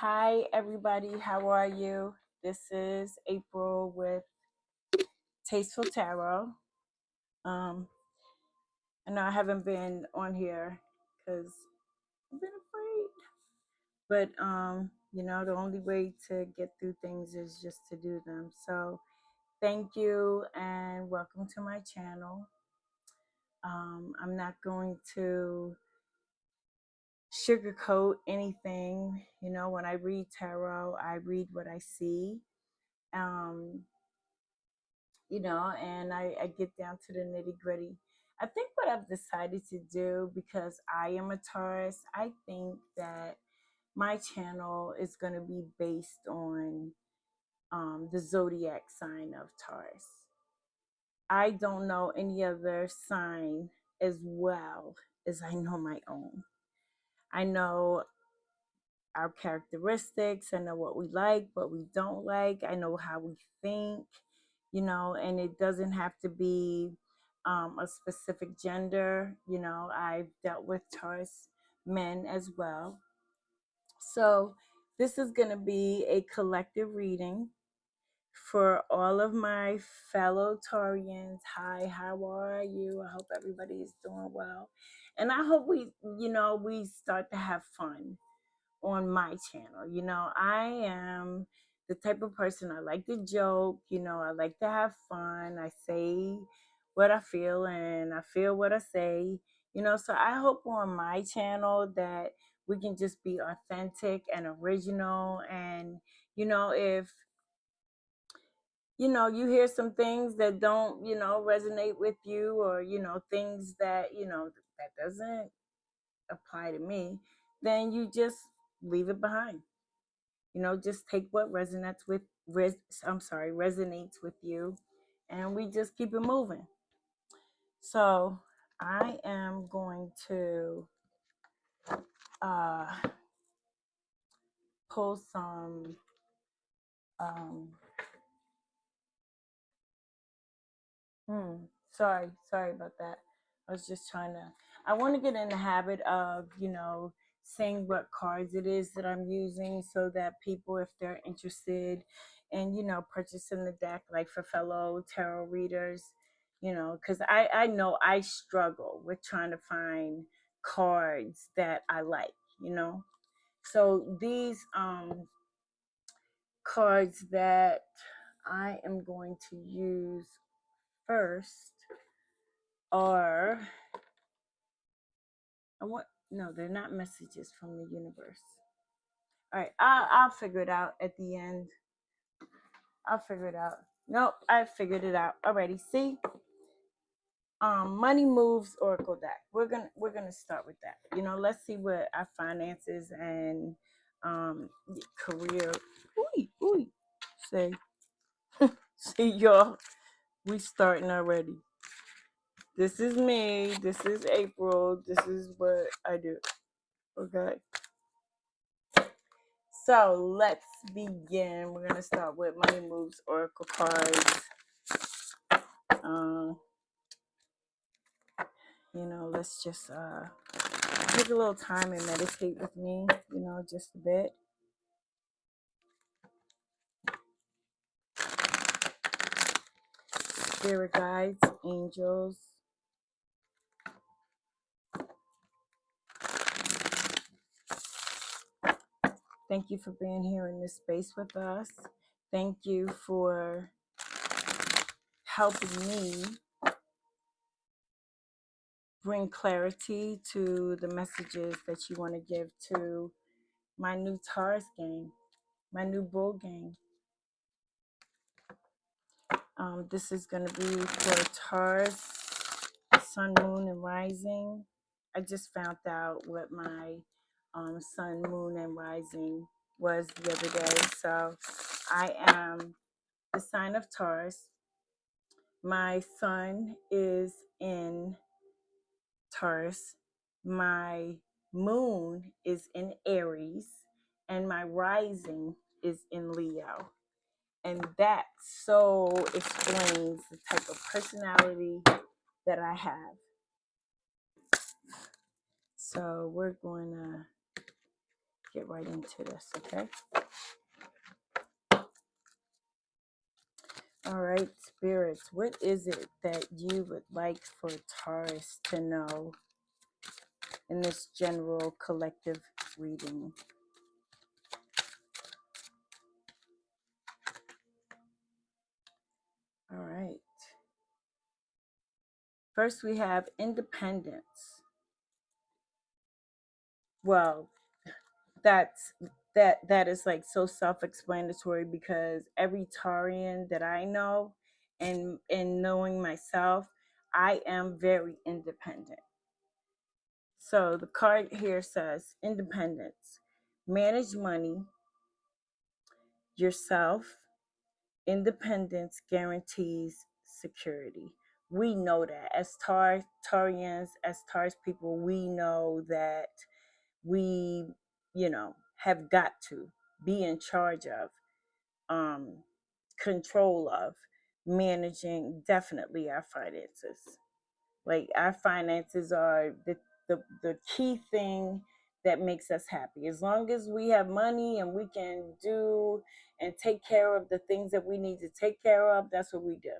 Hi, everybody. How are you? This is April with Tasteful Tarot. Um, I know I haven't been on here because I've been afraid, but the only way to get through things is just to do them. So, thank you and welcome to my channel. I'm not going to sugarcoat anything. When I read tarot, I read what I see. Um, and I get down to the nitty gritty. I think what I've decided to do, because I am a Taurus, I think that my channel is going to be based on the zodiac sign of Taurus. I don't know any other sign as well as I know my own. I know our characteristics. I know what we like, what we don't like. I know how we think, and it doesn't have to be a specific gender. I've dealt with Taurus men as well. So this is going to be a collective reading for all of my fellow Taurians. Hi, how are you? I hope everybody is doing well. And I hope we start to have fun on my channel. I am the type of person, I like to joke, I like to have fun. I say what I feel and I feel what I say, so I hope on my channel that we can just be authentic and original. And if you hear some things that don't resonate with you, or things that that doesn't apply to me, then you just leave it behind. Just take what resonates with you, and we just keep it moving. So I am going to uh, pull some sorry about that. I was just I want to get in the habit of, saying what cards it is that I'm using, so that people, if they're interested in, purchasing the deck, like for fellow tarot readers, because I know I struggle with trying to find cards that I like, So these cards that I am going to use first are, no, they're not messages from the universe. All right, I'll figure it out at the end. I'll figure it out. Nope, I figured it out already. See, Money Moves Oracle deck. We're gonna start with that. Let's see what our finances and career. Ooh, say, see y'all. We starting already. This is me. This is April. This is what I do. Okay. So let's begin. We're gonna start with Money Moves Oracle cards. Let's just take a little time and meditate with me. Just a bit. Spirit guides, angels. Thank you for being here in this space with us. Thank you for helping me bring clarity to the messages that you want to give to my new Taurus gang, my new Bull gang. This is going to be for Taurus, Sun, Moon, and Rising. I just found out what my Sun, Moon, and Rising was the other day. So I am the sign of Taurus. My Sun is in Taurus. My Moon is in Aries. And my Rising is in Leo. And that so explains the type of personality that I have. So we're going to get right into this, okay? All right, spirits, what is it that you would like for Taurus to know in this general collective reading? All right. First, we have independence. Well, that's that is like so self-explanatory because every Taurian that I know, and knowing myself, I am very independent. So the card here says independence. Manage money yourself. Independence guarantees security. We know that as Taurians, as Taurus people, we know that we, have got to be in charge of, um, control of, managing definitely our finances. Like our finances are the key thing that makes us happy. As long as we have money and we can do and take care of the things that we need to take care of, that's what we do.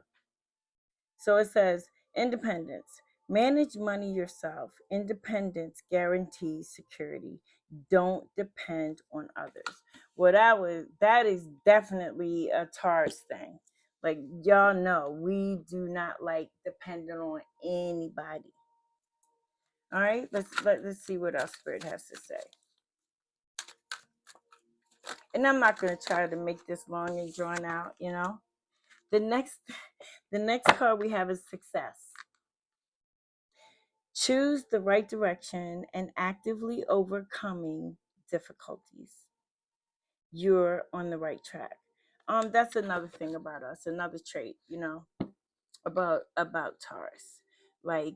So it says independence. Manage money yourself. Independence guarantees security. Don't depend on others. Well, that is definitely a Taurus thing. Like y'all know, we do not like depending on anybody. All right, let's see what our spirit has to say. And I'm not going to try to make this long and drawn out. The next the next card we have is success. Choose the right direction and actively overcoming difficulties. You're on the right track. That's another thing about us, another trait, about Taurus. Like,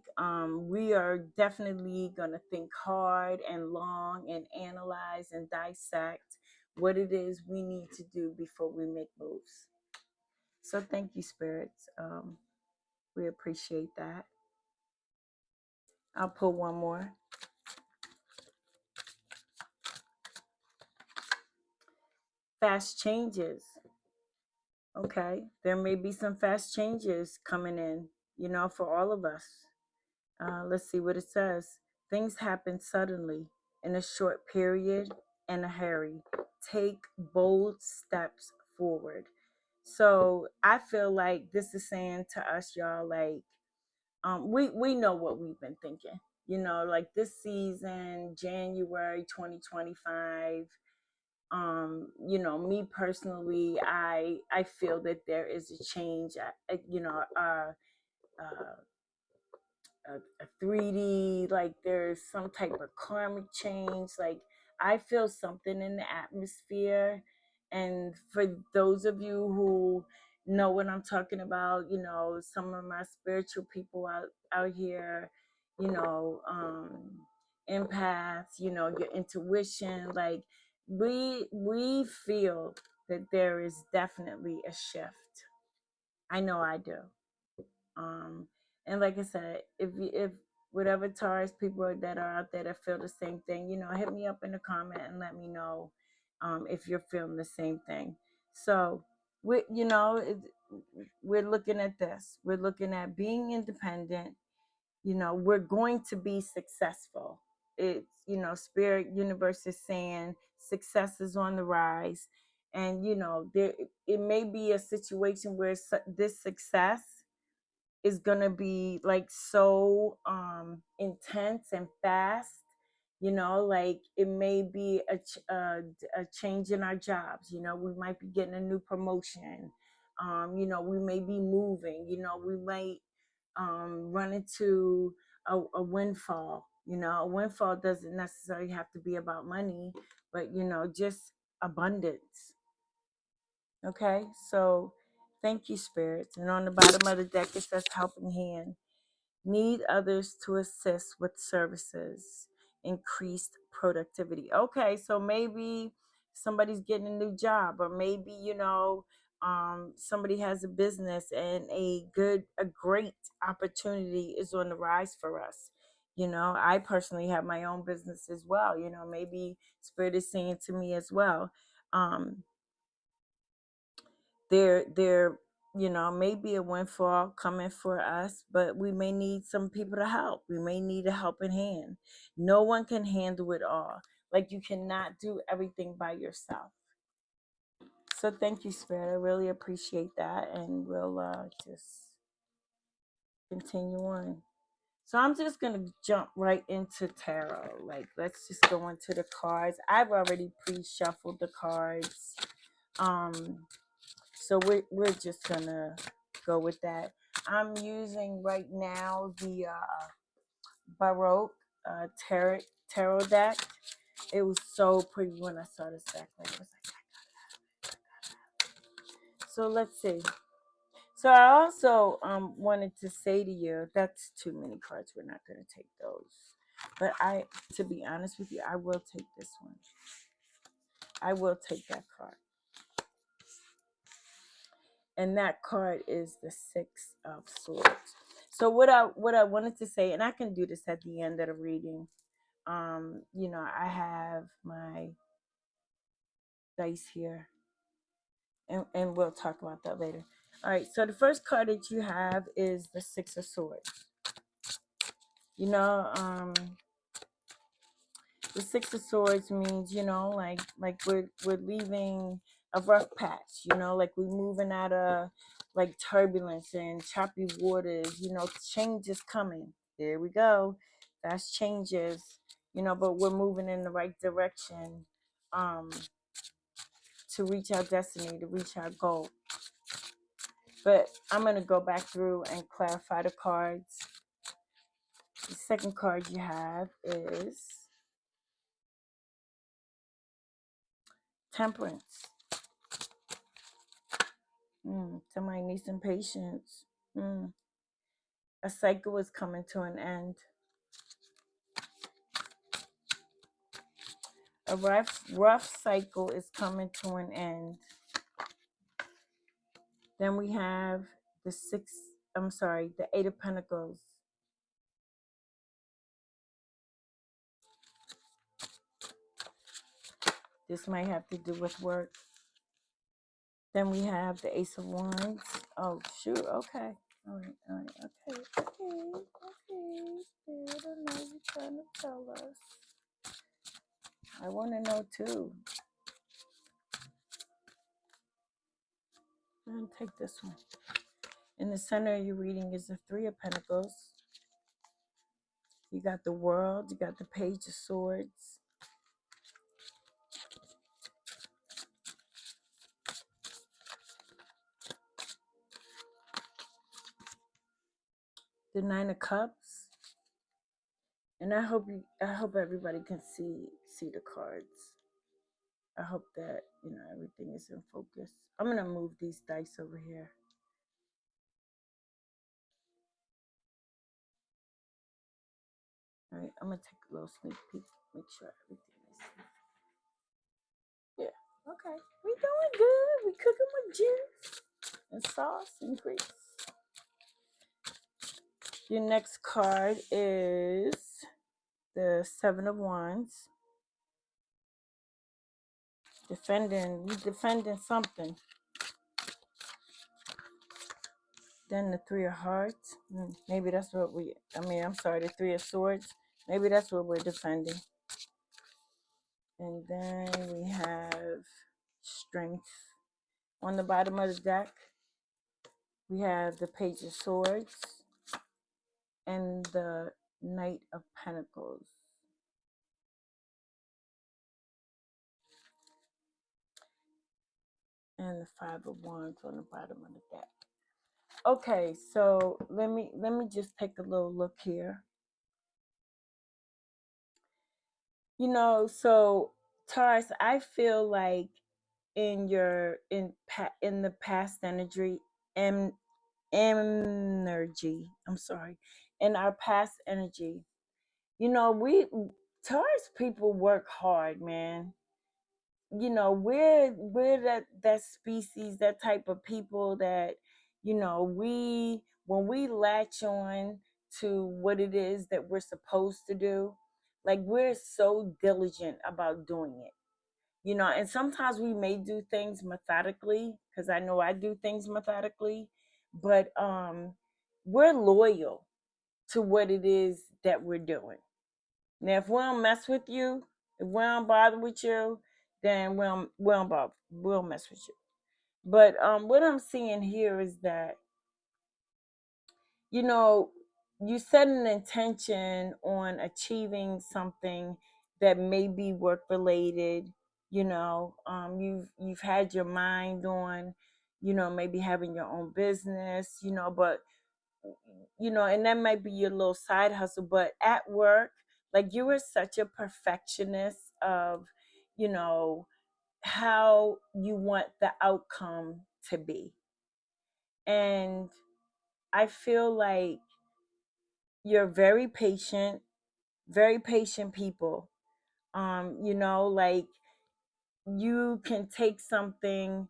we are definitely gonna think hard and long and analyze and dissect what it is we need to do before we make moves. So thank you, spirits. We appreciate that. I'll pull one more. Fast changes. Okay, there may be some fast changes coming in, for all of us. Let's see what it says. Things happen suddenly in a short period and a hurry. Take bold steps forward. So I feel like this is saying to us, y'all, like, we know what we've been thinking. Like this season, January 2025. Me personally, I feel that there is a change. Uh, a 3D, like there's some type of karmic change. Like I feel something in the atmosphere. And for those of you who know what I'm talking about, some of my spiritual people out here, you know, um, empaths, your intuition, like we feel that there is definitely a shift. I know I do. um and like I said, if whatever Taurus people that are out there that feel the same thing, hit me up in the comment and let me know, if you're feeling the same thing. So we're looking at this. We're looking at being independent. We're going to be successful. It's, spirit universe is saying success is on the rise. And there, it may be a situation where this success is gonna be like so intense and fast. Like it may be a change in our jobs. We might be getting a new promotion. We may be moving. We might run into a windfall. A windfall doesn't necessarily have to be about money, but just abundance. Okay, so thank you, spirits. And on the bottom of the deck, it says helping hand. Need others to assist with services, increased productivity. Okay, so maybe somebody's getting a new job, or maybe, somebody has a business and a great opportunity is on the rise for us. I personally have my own business as well. Maybe Spirit is saying to me as well, um, there may be a windfall coming for us, but we may need some people to help. We may need a helping hand. No one can handle it all. Like, you cannot do everything by yourself. So thank you, Spirit. I really appreciate that, and we'll just continue on. So I'm just gonna jump right into tarot. Like, let's just go into the cards. I've already pre-shuffled the cards. So we're just gonna go with that. I'm using right now the Baroque tarot deck. It was so pretty when I saw this deck. Like, it was like, so let's see. So I also wanted to say to you, that's too many cards. We're not going to take those. But to be honest with you, I will take this one. I will take that card. And that card is the Six of Swords. So what I wanted to say, and I can do this at the end of the reading. I have my dice here, and we'll talk about that later. All right, so the first card that you have is the Six of Swords. The Six of Swords means, like we're leaving a rough patch, like we're moving out of like turbulence and choppy waters, change is coming. There we go. That's changes, but we're moving in the right direction to reach our destiny, to reach our goal. But I'm going to go back through and clarify the cards. The second card you have is Temperance. Somebody needs some patience. A cycle is coming to an end. A rough cycle is coming to an end. Then we have the Eight of Pentacles. This might have to do with work. Then we have the Ace of Wands. Oh, shoot. Okay. All right. Okay. Spirit, I know you're trying to tell us. I want to know too. I'm going to take this one. In the center of your reading is the Three of Pentacles. You got the World. You got the Page of Swords. The Nine of Cups. And I hope everybody can see the cards. I hope that, everything is in focus. I'm going to move these dice over here. All right, I'm going to take a little sneak peek. Make sure everything is. Yeah, okay. We doing good. We cooking with juice and sauce and grease. Your next card is the Seven of Wands. You defending something. Then the Three of Hearts. Maybe that's what the Three of Swords. Maybe that's what we're defending. And then we have Strength. On the bottom of the deck, we have the Page of Swords and the Knight of Pentacles. And the Five of Wands on the bottom of the deck. Okay, so let me just take a little look here. So Taurus, I feel like in the past energy, in our past energy, we Taurus people work hard, man. We're that species, that type of people that, when we latch on to what it is that we're supposed to do, like we're so diligent about doing it, and sometimes we may do things methodically, because I know I do things methodically, but we're loyal to what it is that we're doing. Now, if we don't mess with you, if we don't bother with you, then we don't bother, we'll mess with you. But what I'm seeing here is that, you know, you set an intention on achieving something that may be work related. You've had your mind on, maybe having your own business, but and that might be your little side hustle. But at work, like you were such a perfectionist of, you know, how you want the outcome to be. And I feel like you're very patient people. Like you can take something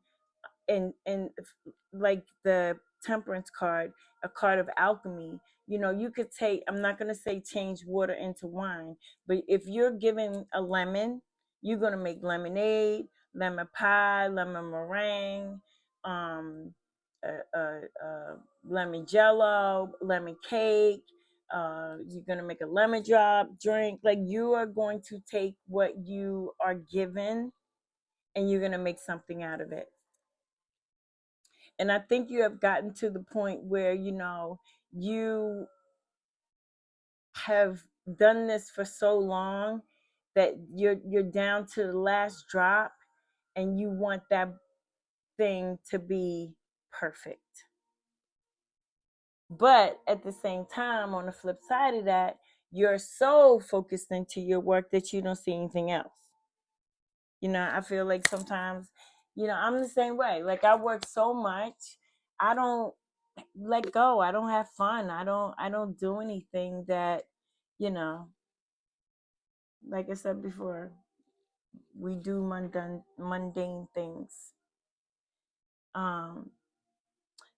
and like the temperance card, a card of alchemy. You could take, I'm not going to say change water into wine, but if you're given a lemon, you're going to make lemonade, lemon pie, lemon meringue, um uh, uh, uh, lemon jello, lemon cake. You're going to make a lemon drop drink. Like you are going to take what you are given and you're going to make something out of it. And I think you have gotten to the point where, you have done this for so long that you're down to the last drop, and you want that thing to be perfect. But at the same time, on the flip side of that, you're so focused into your work that you don't see anything else. I feel like sometimes, I'm the same way. Like I work so much, I don't let go. I don't have fun. I don't do anything that, you know, like I said before, we do mundane things. Um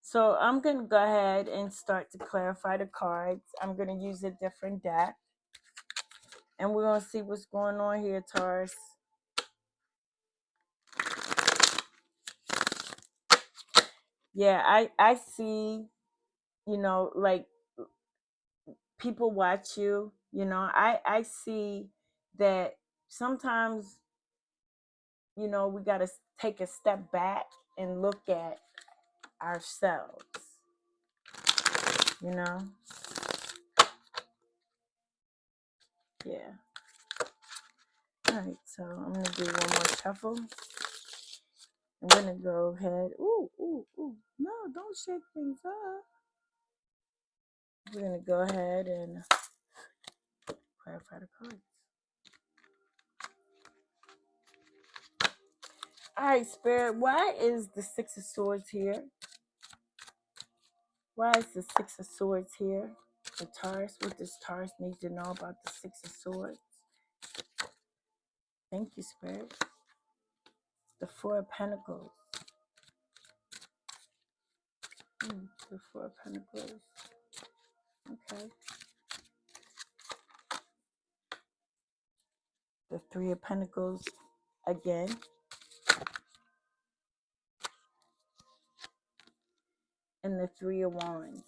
so I'm gonna go ahead and start to clarify the cards. I'm gonna use a different deck, and we're gonna see what's going on here, Taurus. Yeah, I see, like people watch you. I see that sometimes, we got to take a step back and look at ourselves, you know? Yeah. All right, so I'm going to do one more shuffle. I'm going to go ahead. Ooh, ooh, ooh. No, don't shake things up. We're going to go ahead and clarify the cards. All right, Spirit, why is the Six of Swords here? Why is the Six of Swords here? For Taurus, what does Taurus need to know about the Six of Swords? Thank you, Spirit. The Four of Pentacles. The Four of Pentacles. Okay. The Three of Pentacles again. And the Three of Wands.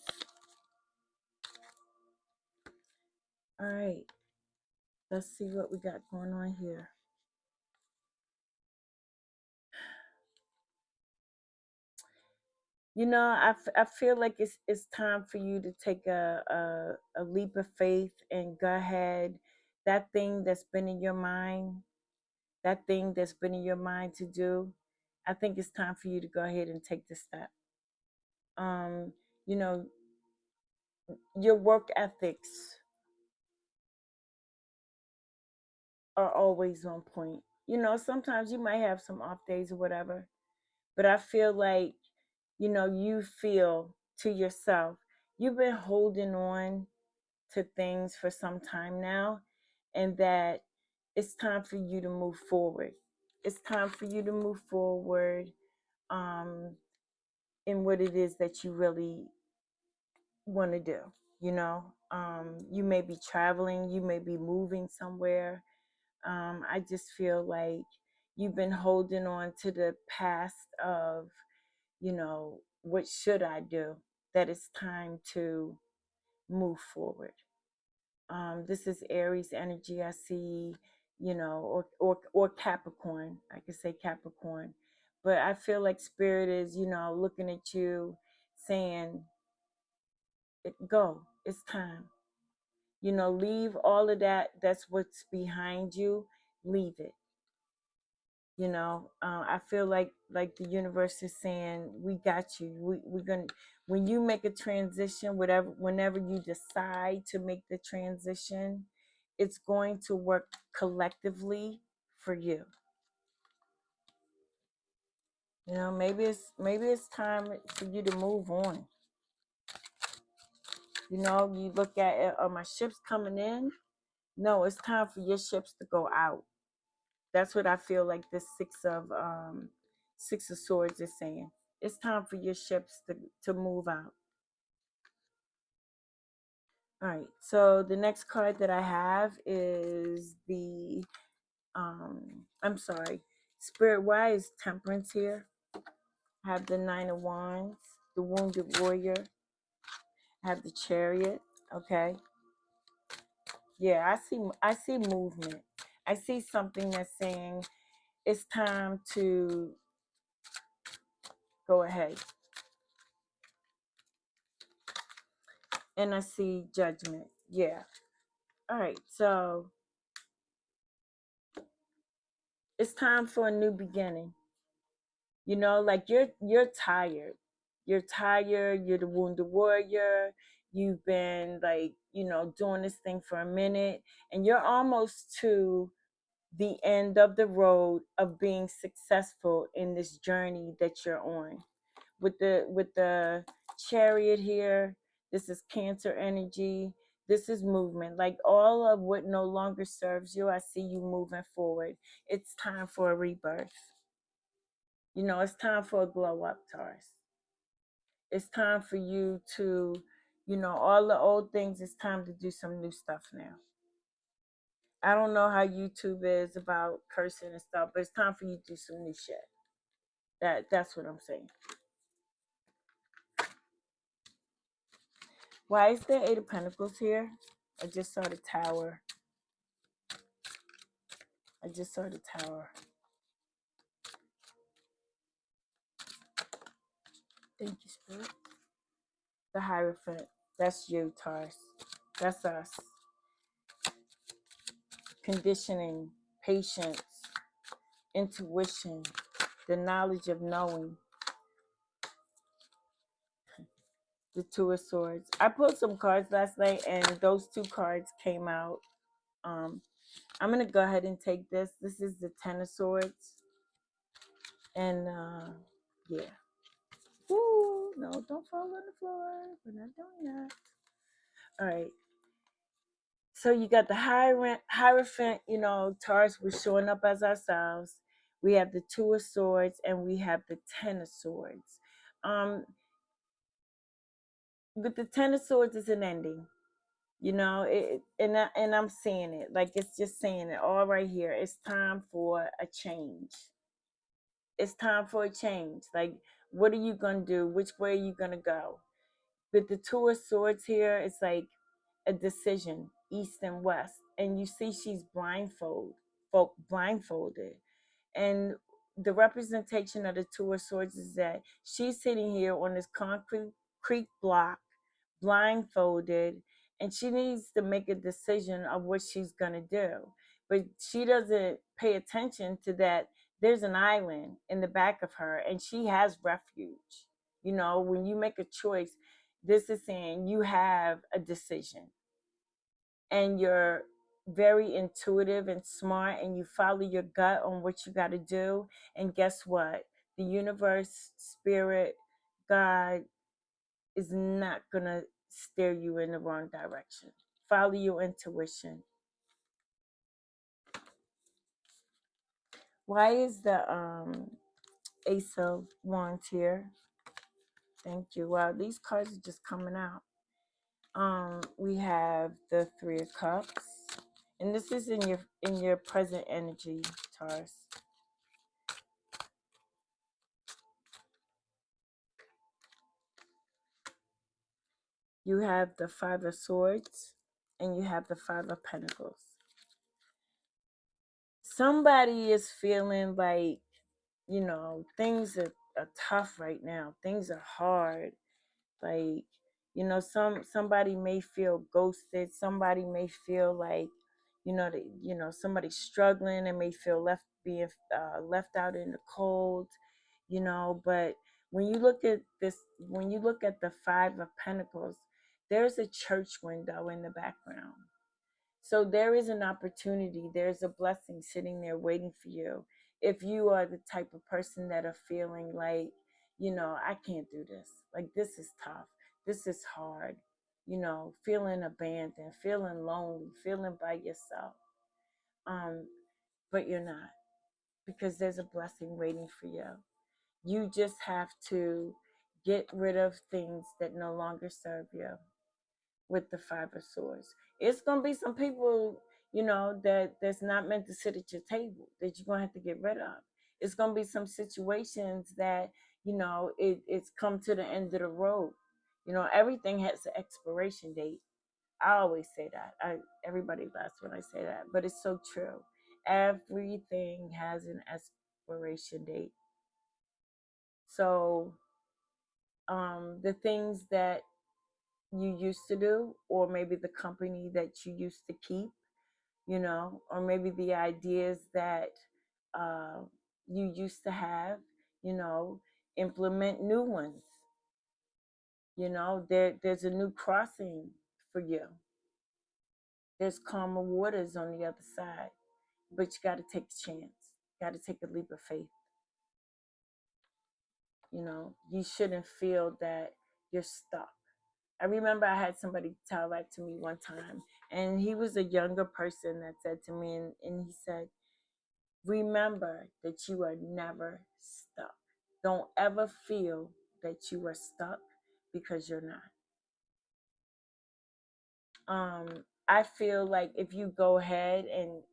All right. Let's see what we got going on here. I feel like it's time for you to take a leap of faith and go ahead. That thing that's been in your mind, to do, I think it's time for you to go ahead and take the step. Um, you know, your work ethics are always on point. Sometimes you might have some off days or whatever, but I feel like, you feel to yourself, you've been holding on to things for some time now, and that it's time for you to move forward. It's time for you to move forward in what it is that you really want to do, you know? You may be traveling, you may be moving somewhere. I just feel like you've been holding on to the past of, what should I do? That it's time to move forward. This is Aries energy. I see, or Capricorn. I could say Capricorn, but I feel like Spirit is, looking at you, saying, "Go. It's time. Leave all of that. That's what's behind you. Leave it." I feel like the universe is saying, we got you. We're gonna, when you make a transition, whenever you decide to make the transition, it's going to work collectively for you. Maybe it's time for you to move on. You look at it, are my ships coming in? No, it's time for your ships to go out. That's what I feel like this Six of Swords is saying. It's time for your ships to move out. All right. So the next card that I have is the I'm sorry, Spirit. Why is Temperance here? I have the Nine of Wands, the Wounded Warrior. I have the Chariot. Okay. Yeah, I see movement. I see something that's saying it's time to go ahead. And I see Judgment. Yeah. All right. So it's time for a new beginning. Like you're tired. You're tired. You're the Wounded Warrior. You've been like, doing this thing for a minute, and you're almost to the end of the road of being successful in this journey that you're on. With the Chariot here, this is Cancer energy. This is movement. Like all of what no longer serves you, I see you moving forward. It's time for a rebirth. It's time for a glow up, Taurus. It's time for you to, all the old things, it's time to do some new stuff now. I don't know how YouTube is about cursing and stuff, but it's time for you to do some new shit. That's what I'm saying. Why is there Eight of Pentacles here? I just saw the Tower. I just saw the Tower. Thank you, Spirit. The Hierophant. That's you, Taurus. That's us. Conditioning, patience, intuition, the knowledge of knowing. The Two of Swords. I pulled some cards last night, and those two cards came out. I'm going to go ahead and take this. This is the Ten of Swords. And, yeah. Ooh, no, don't fall on the floor. We're not doing that. All right. So you got the Hierophant, Taurus, we're showing up as ourselves. We have the Two of Swords, and we have the Ten of Swords. With the Ten of Swords, it's an ending. And I'm seeing it. Like, it's just saying it all right here. It's time for a change. It's time for a change. Like, what are you going to do? Which way are you going to go? With the Two of Swords here, it's like a decision, east and west. And you see she's blindfolded. And the representation of the Two of Swords is that she's sitting here on this concrete block, blindfolded, and she needs to make a decision of what she's going to do. But she doesn't pay attention to that there's an island in the back of her, and she has refuge. When you make a choice, this is saying you have a decision, and you're very intuitive and smart, and you follow your gut on what you got to do. And guess what? The universe, Spirit, God is not going to steer you in the wrong direction. Follow your intuition. Why is the Ace of Wands here? Thank you. Wow, these cards are just coming out. We have the Three of Cups, and this is in your present energy, Taurus. You have the Five of Swords, and you have the Five of Pentacles. Somebody is feeling like, things are tough right now. Things are hard. Like, somebody may feel ghosted. Somebody may feel like, somebody's struggling and may feel left out in the cold. But when you look at the Five of Pentacles, there's a church window in the background. So there is an opportunity, there's a blessing sitting there waiting for you. If you are the type of person that are feeling like, I can't do this. Like, this is tough. This is hard. Feeling abandoned, feeling lonely, feeling by yourself. But you're not, because there's a blessing waiting for you. You just have to get rid of things that no longer serve you with the Five of Swords. It's gonna be some people, that's not meant to sit at your table that you're gonna have to get rid of. It's gonna be some situations that, it's come to the end of the road. Everything has an expiration date. I always say that. Everybody laughs when I say that, but it's so true. Everything has an expiration date. So the things that you used to do, or maybe the company that you used to keep, or maybe the ideas that uh, you used to have, implement new ones. There's a new crossing for you. There's calmer waters on the other side, but you got to take a chance. You got to take a leap of faith. You shouldn't feel that you're stuck. I remember I had somebody tell that to me one time, and he was a younger person that said to me, and he said, remember that you are never stuck. Don't ever feel that you are stuck, because you're not. I feel like if you go ahead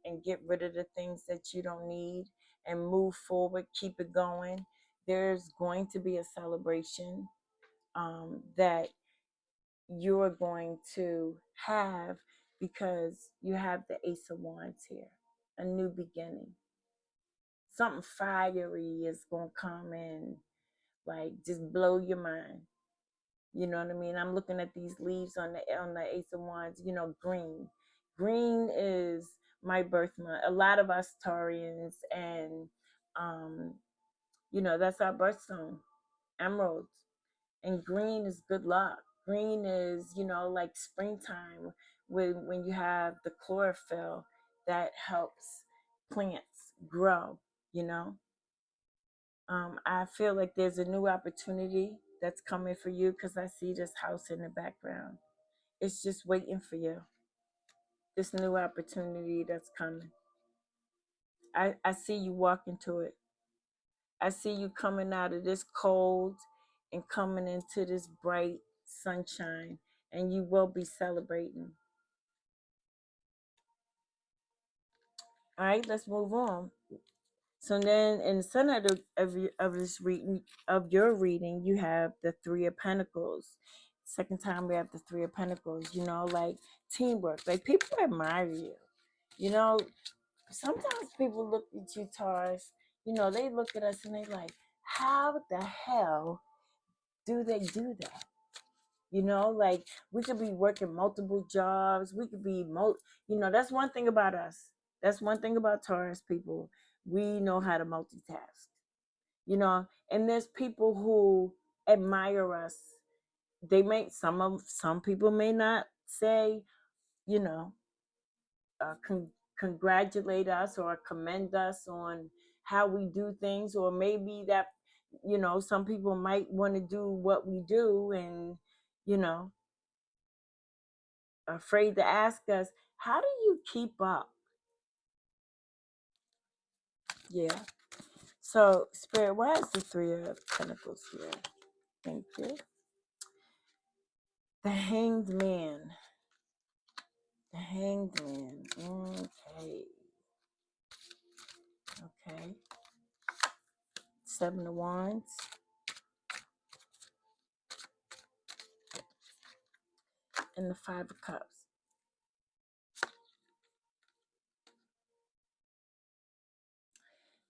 and get rid of the things that you don't need and move forward, keep it going, there's going to be a celebration that you're going to have, because you have the Ace of Wands here, a new beginning. Something fiery is going to come in, like, just blow your mind. You know what I mean? I'm looking at these leaves on the Ace of Wands. Green. Green is my birth month. A lot of us Taurians, and that's our birthstone, emeralds. And green is good luck. Green is, like springtime, when you have the chlorophyll that helps plants grow. you know I feel like there's a new opportunity that's coming for you, because I see this house in the background. It's just waiting for you. This new opportunity that's coming. I see you walking to it. I see you coming out of this cold and coming into this bright sunshine, and you will be celebrating. All right, let's move on. So then, in the center of this reading, of your reading, you have the Three of Pentacles. Second time we have the Three of Pentacles. Like teamwork. Like, people admire you. You know, Sometimes people look at you, Taurus. They look at us and they like, how the hell do they do that? Like, we could be working multiple jobs. We could be that's one thing about us. That's one thing about Taurus people. We know how to multitask. And there's people who admire us. Some people may not say, you know, congratulate us or commend us on how we do things, or maybe that, some people might want to do what we do, and you know afraid to ask us, how do you keep up? Yeah. So, Spirit, why is the Three of Pentacles here? Thank you. The Hanged Man. The Hanged Man. Okay. Okay. Seven of Wands. And the Five of Cups.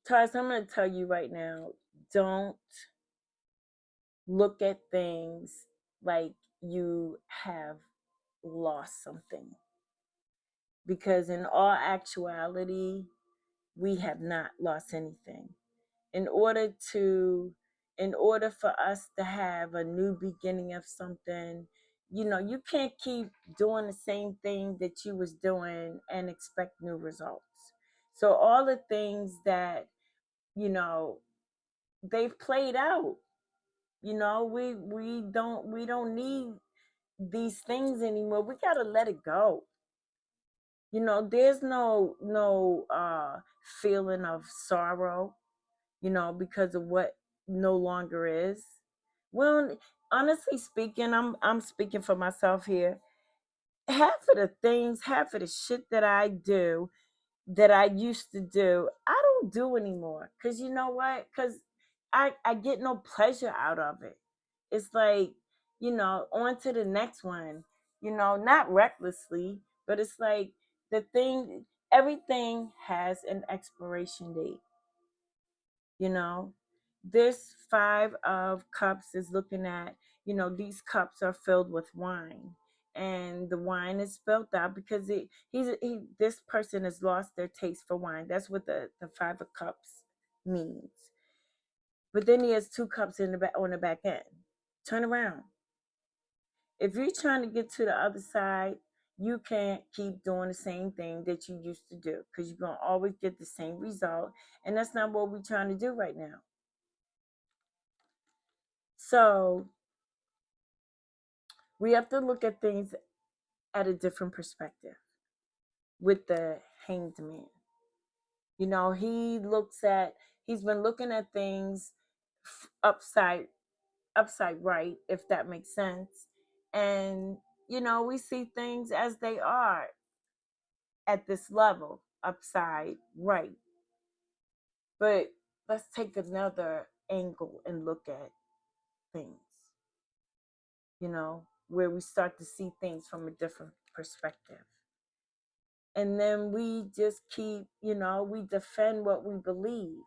Taurus, I'm going to tell you right now, don't look at things like you have lost something. Because in all actuality, we have not lost anything. In order for us to have a new beginning of something, you can't keep doing the same thing that you was doing and expect new results. So all the things that, they've played out. We don't need these things anymore. We got to let it go. There's no feeling of sorrow, because of what no longer is. Well, honestly speaking, I'm speaking for myself here. Half of the shit that I do, that I used to do, I don't do anymore. Cause you know what? Cause I get no pleasure out of it. It's like, on to the next one. Not recklessly, but it's like everything has an expiration date. you know this Five of Cups is looking at, these cups are filled with wine, and the wine is spilled out because this person has lost their taste for wine. That's what the Five of Cups means. But then he has two cups in the back, on the back end. Turn around. If you're trying to get to the other side, you can't keep doing the same thing that you used to do, because you're going to always get the same result. And that's not what we're trying to do right now. So we have to look at things at a different perspective with the Hanged Man. He's been looking at things upside right, if that makes sense. And we see things as they are at this level, upside right. But let's take another angle and look at things, where we start to see things from a different perspective. And then we just keep, we defend what we believe.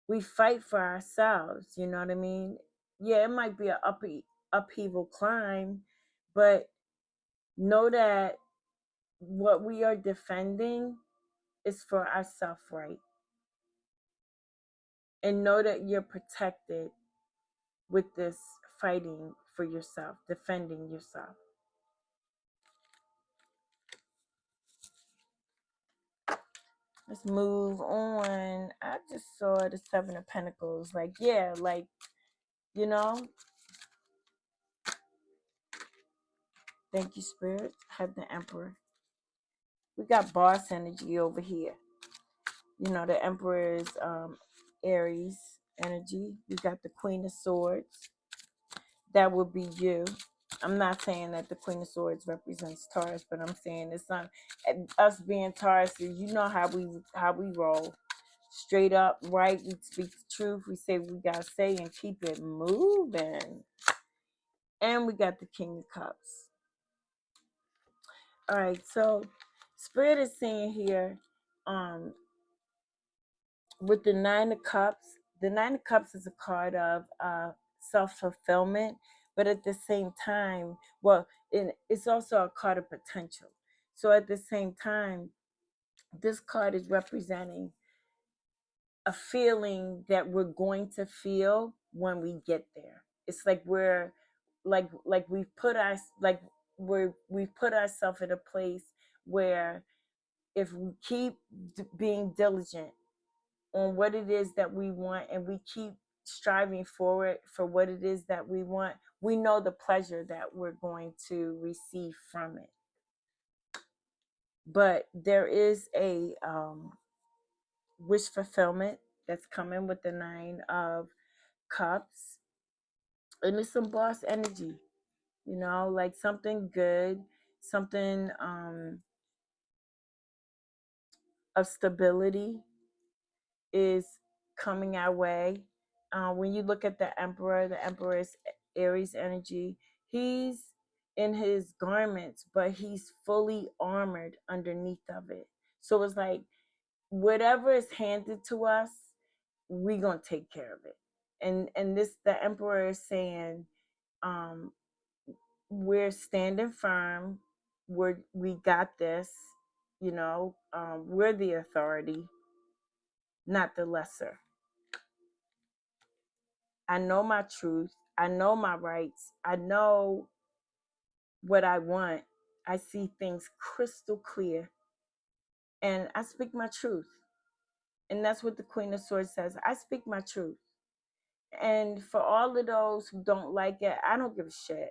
We fight for ourselves, you know what I mean? Yeah, it might be an upheaval climb, but know that what we are defending is for our self right. And know that you're protected with this fighting for yourself, defending yourself. Let's move on. I just saw the Seven of Pentacles. Like, yeah, like, you know, thank you, Spirit. Have the Emperor. We got boss energy over here. The Emperor is Aries energy. We got the Queen of Swords. That would be you. I'm not saying that the Queen of Swords represents Taurus, but I'm saying it's not us being Taurus. You know how we roll. Straight up, right? We speak the truth. We say what we gotta say and keep it moving. And we got the King of Cups. All right, so Spirit is saying here, with the Nine of Cups. The Nine of Cups is a card of self-fulfillment, but at the same time, it's also a card of potential. So at the same time, this card is representing a feeling that we're going to feel when we get there. It's like we're like we've put ourselves in a place where, if we keep being diligent on what it is that we want, and we keep striving forward for what it is that we want, we know the pleasure that we're going to receive from it. But there is a wish fulfillment that's coming with the Nine of Cups, and it's some boss energy. like something good, something of stability is coming our way. When you look at the emperor is Aries energy. He's in his garments, but he's fully armored underneath of it. So it's like whatever is handed to us, we gonna take care of it. And this the emperor is saying, um, we're standing firm. We got this. We're the authority, not the lesser. I know my truth. I know my rights. I know what I want. I see things crystal clear. And I speak my truth. And that's what the Queen of Swords says. I speak my truth. And for all of those who don't like it, I don't give a shit.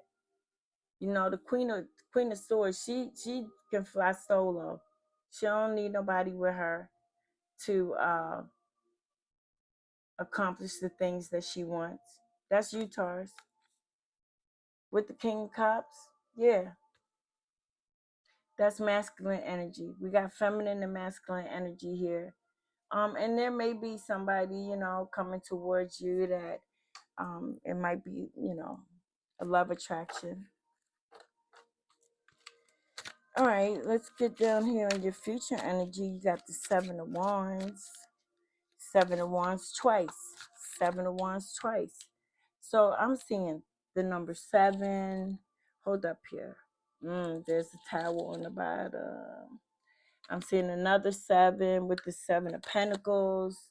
The Queen of Swords, she can fly solo. She don't need nobody with her to accomplish the things that she wants. That's you, Taurus. With the King of Cups, yeah, that's masculine energy. We got feminine and masculine energy here. And there may be somebody, coming towards you that it might be, a love attraction. All right, let's get down here in your future energy. You got the Seven of Wands. Seven of Wands twice. Seven of Wands twice. So I'm seeing the number 7. Hold up here. There's a tower on the bottom. I'm seeing another 7 with the 7 of Pentacles.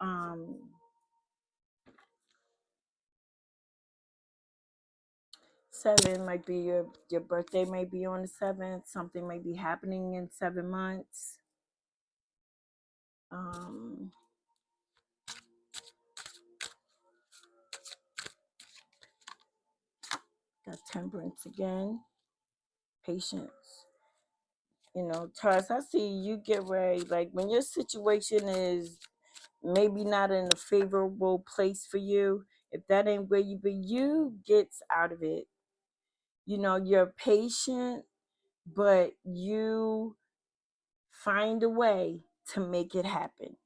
Um, 7 might be your birthday may be on the 7th. Something may be happening in 7 months. Got Temperance again. Patience. Taurus, I see you get ready. Like when your situation is maybe not in a favorable place for you, if that ain't where you be, you gets out of it. You're patient, but you find a way to make it happen.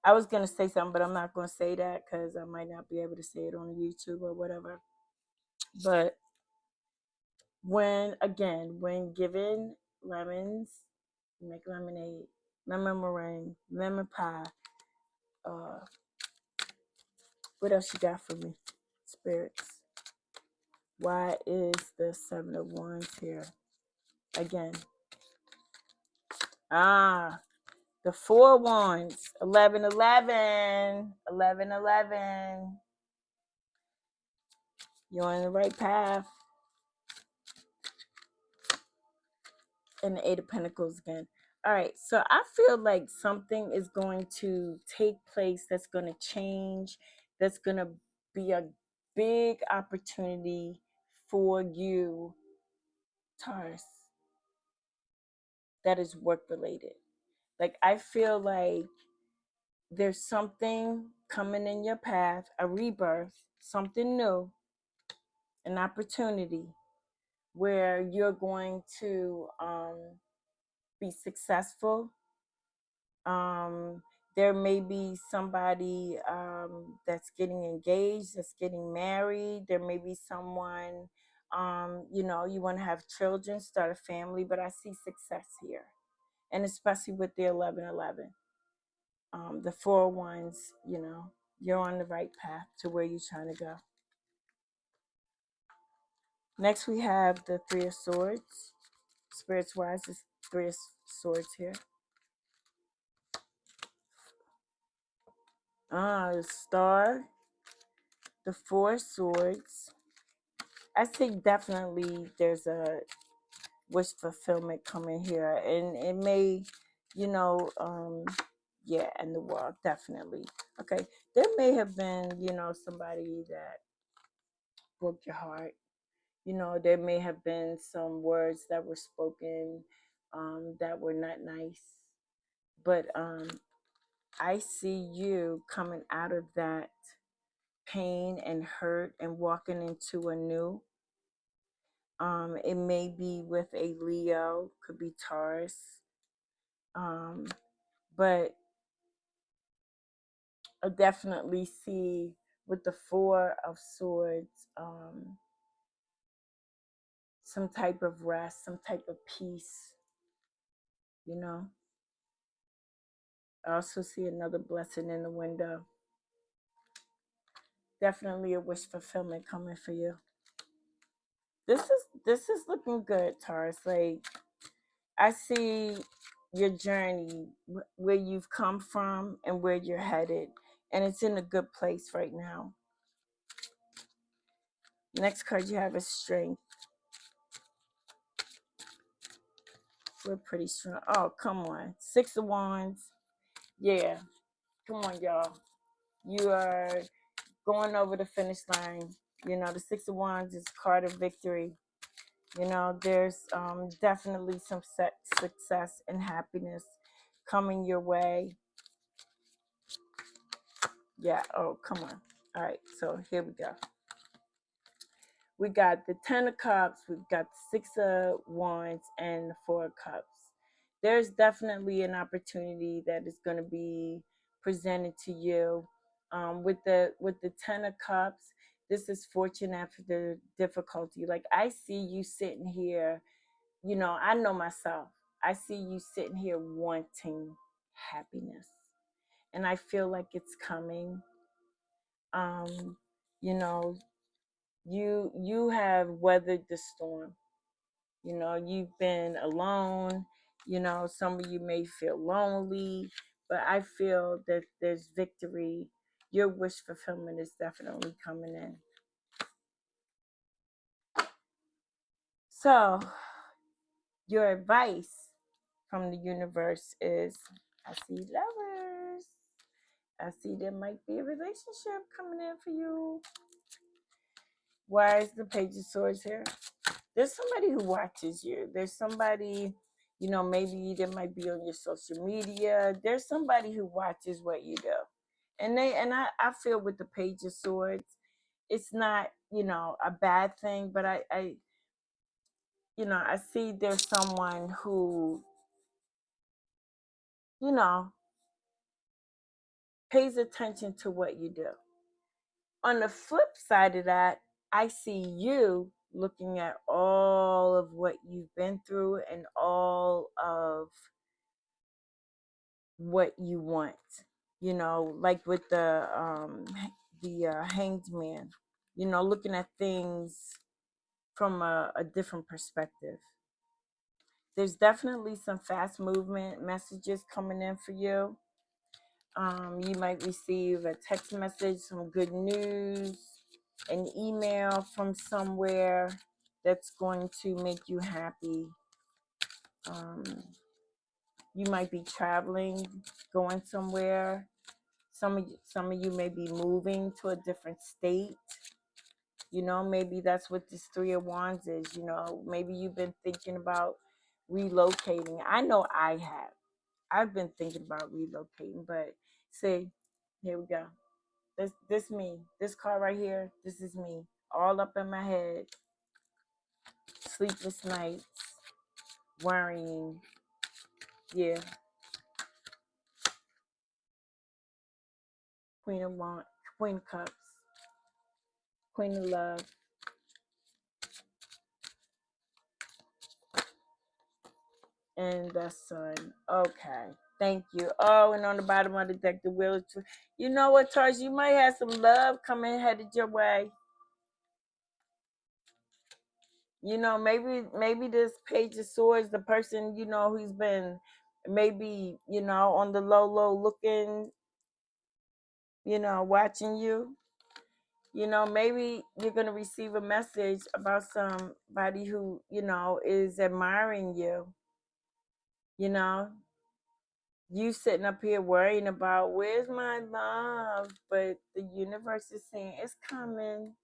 I was gonna say something, but I'm not gonna say that because I might not be able to say it on YouTube or whatever. But when given lemons, make lemonade, lemon meringue, lemon pie. Uh, what else you got for me, spirits? Why is the 7 of Wands here again? The 4 of Wands, 11, 11, 11, 11. You're on the right path. And the 8 of Pentacles again. All right, so I feel like something is going to take place that's going to change, that's going to be a big opportunity for you, Taurus, that is work related. Like, I feel like there's something coming in your path, a rebirth, something new, an opportunity where you're going to be successful. There may be somebody that's getting engaged, that's getting married. There may be someone, you want to have children, start a family, but I see success here. And especially with the 1111. The 4 ones, you're on the right path to where you're trying to go. Next, we have the 3 of Swords. Spirits wise, is 3 of Swords here. The Star, the 4 of Swords. I think definitely there's a wish fulfillment coming here, and it may, and the World, definitely. Okay, there may have been, somebody that broke your heart. There may have been some words that were spoken that were not nice, but I see you coming out of that pain and hurt and walking into a new. It may be with a Leo, could be Taurus. But I definitely see with the Four of Swords, some type of rest, some type of peace, you know. I also see another blessing in the window. Definitely a wish fulfillment coming for you. This is looking good, Taurus. Like, I see your journey, where you've come from and where you're headed, and it's in a good place right now. Next card you have is Strength. We're pretty strong. Oh, come on. Six of Wands. Yeah. Come on, y'all. You are going over the finish line. You know, the Six of Wands is card of victory. You know, there's definitely some success and happiness coming your way. Yeah. Oh, come on. All right. So here we go. We got the Ten of Cups, we've got the Six of Wands, and the Four of Cups. There's definitely an opportunity that is going to be presented to you. With the Ten of Cups, this is fortune after the difficulty. Like, I see you sitting here, you know, I know myself. I see you sitting here wanting happiness. And I feel like it's coming. Um, you know, you have weathered the storm. You know, you've been alone. You know, some of you may feel lonely, but I feel that there's victory. Your wish fulfillment is definitely coming in. So your advice from the universe is, I see Lovers. I see there might be a relationship coming in for you. Why is the Page of Swords here? There's somebody who watches you. There's somebody, you know, maybe that might be on your social media. There's somebody who watches what you do. And I feel with the Page of Swords, it's not, you know, a bad thing, but I you know, I see there's someone who, you know, pays attention to what you do. On the flip side of that, I see you looking at all of what you've been through and all of what you want. You know, like with the hanged man, you know, looking at things from a different perspective. There's definitely some fast movement messages coming in for you. You might receive a text message, some good news, an email from somewhere that's going to make you happy. Um, you might be traveling, going somewhere. Some of you may be moving to a different state. You know, maybe that's what this Three of Wands is. You know, maybe you've been thinking about relocating. I know I have. I've been thinking about relocating, but see, here we go. This me. This car right here, this is me. All up in my head. Sleepless nights, worrying. Yeah. Queen of Wands, Queen of Cups, Queen of Love. And the Sun. Okay. Thank you. Oh, and on the bottom of the deck, the Wheel of Truth. You know what, Taurus? You might have some love coming headed your way. You know, maybe this Page of Swords, the person, you know, who's been maybe, you know, on the low looking, you know, watching you. You know, maybe you're gonna receive a message about somebody who, you know, is admiring you. You know, you sitting up here worrying about where's my love, but the universe is saying it's coming.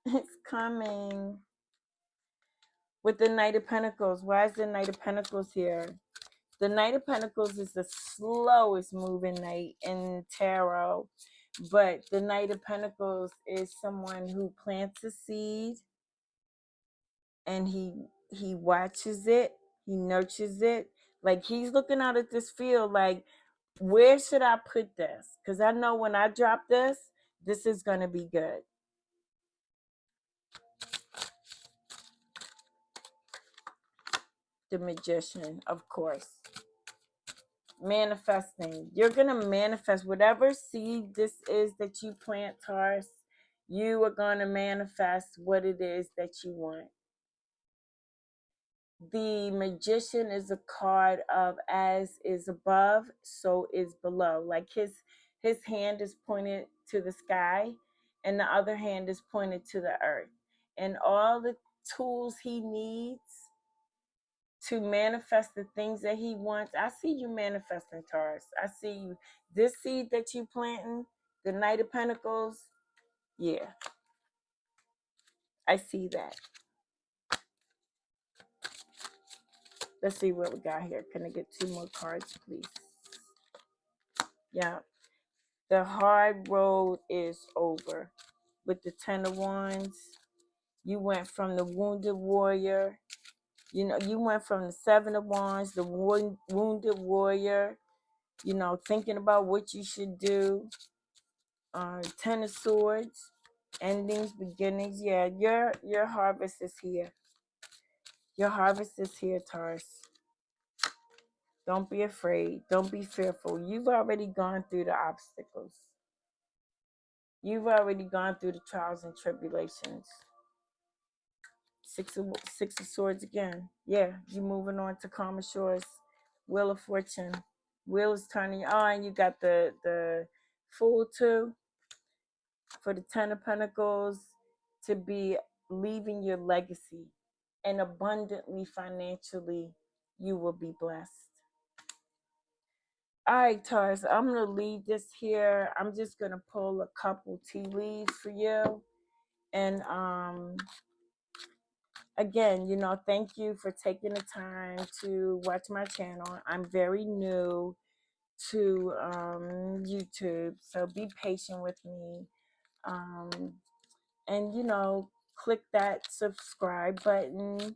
It's coming. With the Knight of Pentacles, why is the Knight of Pentacles here? The Knight of Pentacles is the slowest moving knight in tarot, but the Knight of Pentacles is someone who plants a seed, and he watches it, he nurtures it. Like he's looking out at this field like, where should I put this? Because I know when I drop this is gonna be good. The Magician, of course. Manifesting. You're gonna manifest whatever seed this is that you plant, Taurus. You are gonna manifest what it is that you want. The Magician is a card of as is above, so is below. Like his hand is pointed to the sky, and the other hand is pointed to the earth. And all the tools he needs to manifest the things that he wants. I see you manifesting, Taurus. I see you. This seed that you planting, the Knight of Pentacles, yeah, I see that. Let's see what we got here. Can I get 2 more cards, please? Yeah. The hard road is over. With the 10 of Wands, you went from the wounded warrior. You know, you went from the 7 of Wands, the wounded warrior, you know, thinking about what you should do. 10 of Swords, endings, beginnings. Yeah, your harvest is here. Your harvest is here, Taurus. Don't be afraid. Don't be fearful. You've already gone through the obstacles. You've already gone through the trials and tribulations. Six of Swords again. Yeah, you're moving on to calmer shores. Wheel of Fortune. Wheel is turning. Oh, and you got the Fool too. For the 10 of Pentacles, to be leaving your legacy, and abundantly financially you will be blessed. All right, Taurus, I'm going to leave this here. I'm just going to pull a couple tea leaves for you. And again, you know, thank you for taking the time to watch my channel. I'm very new to YouTube, so be patient with me. And, you know, click that subscribe button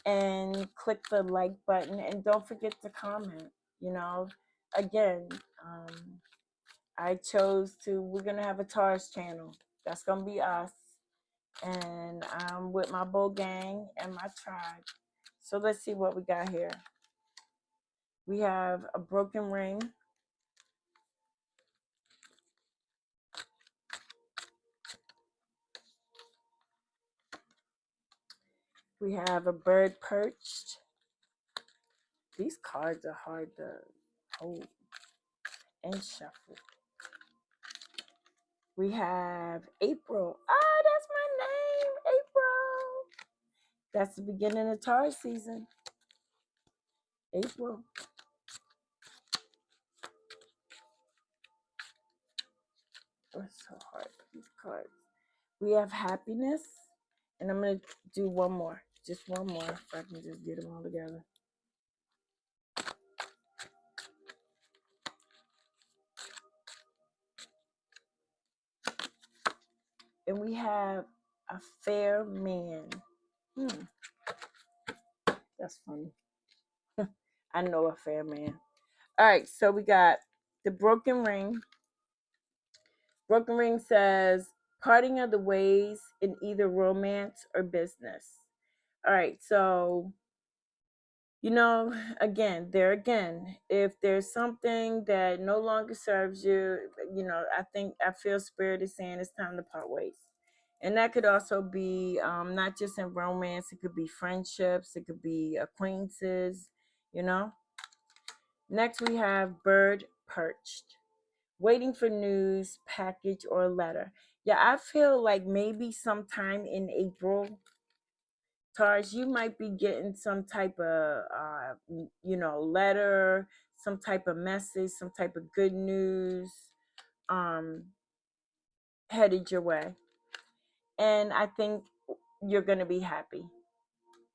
and click the like button, and don't forget to comment. You know, again, I chose to, we're going to have a Taurus channel. That's going to be us. And I'm with my Bull Gang and my tribe. So let's see what we got here. We have a broken ring. We have a bird perched. These cards are hard to hold and shuffle. We have April. Ah, that's my name, April. That's the beginning of Taurus season. April. Oh, it's so hard for these cards. We have happiness. And I'm going to do one more. Just one more. If I can just get them all together. And we have a fair man. That's funny. I know a fair man. All right, so we got the broken ring. Broken ring says parting of the ways in either romance or business. All right, so you know, again, if there's something that no longer serves you, you know, I feel Spirit is saying it's time to part ways. And that could also be not just in romance, it could be friendships, it could be acquaintances, you know. Next, we have bird perched, waiting for news, package, or letter. Yeah, I feel like maybe sometime in April, Taurus, you might be getting some type of, you know, letter, some type of message, some type of good news um, headed your way. And I think you're going to be happy.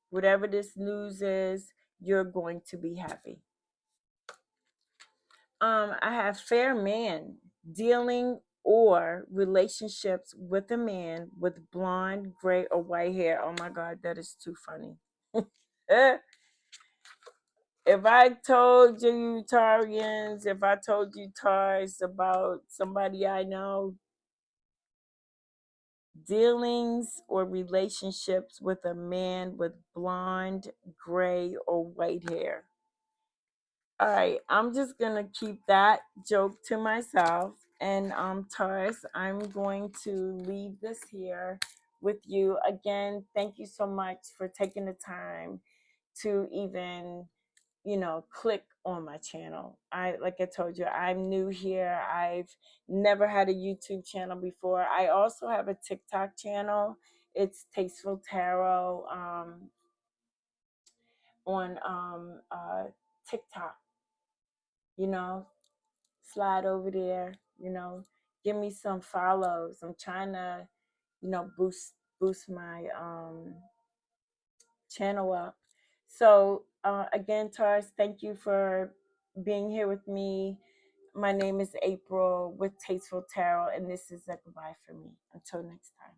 Whatever this news is, you're going to be happy. I have fair man dealing or relationships with a man with blonde, gray, or white hair. Oh my God, that is too funny. Eh, if I told you Tarians, if I told you Tars about somebody I know, dealings or relationships with a man with blonde, gray, or white hair. All right, I'm just gonna keep that joke to myself. And Taurus, I'm going to leave this here with you. Again, thank you so much for taking the time to even, click on my channel. Like I told you, I'm new here. I've never had a YouTube channel before. I also have a TikTok channel. It's Tasteful Tarot on TikTok. You know, slide over there. Give me some follows. I'm trying to, boost my channel up. So again, Taurus, thank you for being here with me. My name is April with Tasteful Tarot, and this is a goodbye for me. Until next time.